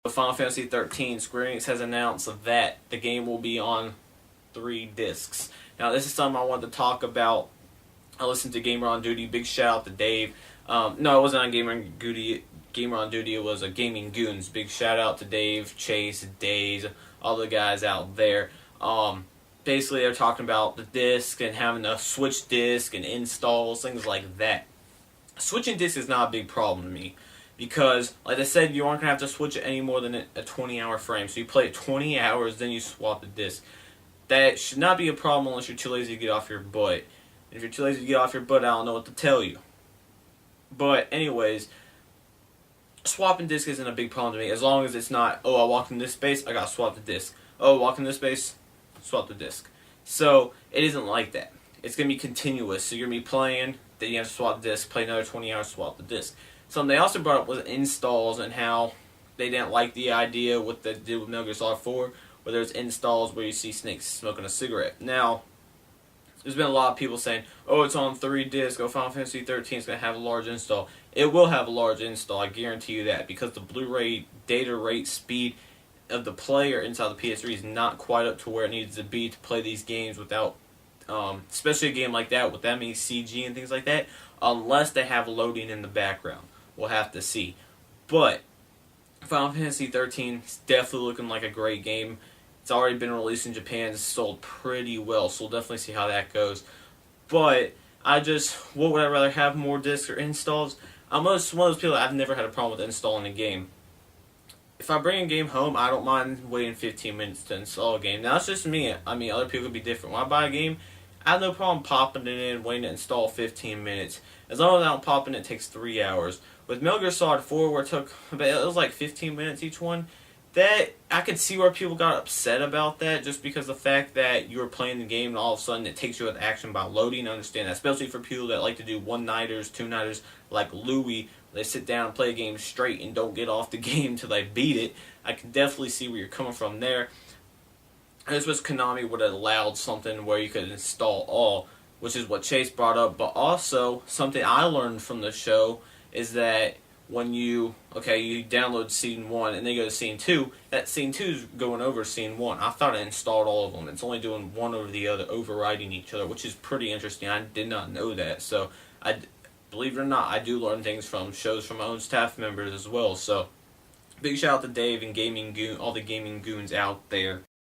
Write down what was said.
Final Fantasy XIII, Square Enix has announced that the game will be on 3 discs. Now, this is something I wanted to talk about. I listened to Gamer on Duty. Big shout out to Dave. No, it wasn't on Gamer on Duty. Gamer on Duty. It was a Gaming Goons. Big shout out to Dave, Chase, Daze, all the guys out there. Basically, they're talking about the disc and having to switch disc and installs, things like that. Switching disc is not a big problem to me. Because, like I said, you aren't going to have to switch it any more than a 20-hour frame. So you play it 20 hours, then you swap the disc. That should not be a problem unless you're too lazy to get off your butt. And if you're too lazy to get off your butt, I don't know what to tell you. But anyways, swapping disc isn't a big problem to me. As long as it's not, oh, I walked in this space, I got to swap the disc. Oh, I walked in this space, swap the disc. So it isn't like that. It's going to be continuous. So you're going to be playing, then you have to swap the disc, play another 20 hours, swap the disc. Something they also brought up was installs and how they didn't like the idea what they did with Metal Gear Solid 4, where there's installs where you see Snake smoking a cigarette. Now, there's been a lot of people saying, oh, it's on 3 discs, oh, Final Fantasy XIII is going to have a large install. It will have a large install, I guarantee you that, because the Blu-ray data rate speed of the player inside the PS3 is not quite up to where it needs to be to play these games without, especially a game like that with that many CG and things like that, unless they have loading in the background. We'll have to see. But Final Fantasy XIII is definitely looking like a great game. It's already been released in Japan. It's sold pretty well, so we'll definitely see how that goes. But what would I rather have, more discs or installs? I'm one of those people that I've never had a problem with installing a game. If I bring a game home, I don't mind waiting 15 minutes to install a game. Now, that's just me. I mean, other people could be different. When I buy a game, I have no problem popping it in, waiting to install 15 minutes. As long as I don't pop in, it takes 3 hours. With Metal Gear Solid 4, where it was like 15 minutes each one, that I could see where people got upset about that, just because the fact that you were playing the game and all of a sudden it takes you with action by loading. I understand that, especially for people that like to do one-nighters, two-nighters, like Louie. They sit down and play a game straight and don't get off the game until they beat it. I can definitely see where you're coming from there. This was Konami would have allowed something where you could install all, which is what Chase brought up. But also, something I learned from the show is that when you download Scene 1 and then go to Scene 2, that Scene 2 is going over Scene 1. I thought it installed all of them. It's only doing one over the other, overriding each other, which is pretty interesting. I did not know that. So, believe it or not, I do learn things from shows from my own staff members as well. So, big shout out to Dave and all the Gaming Goons out there.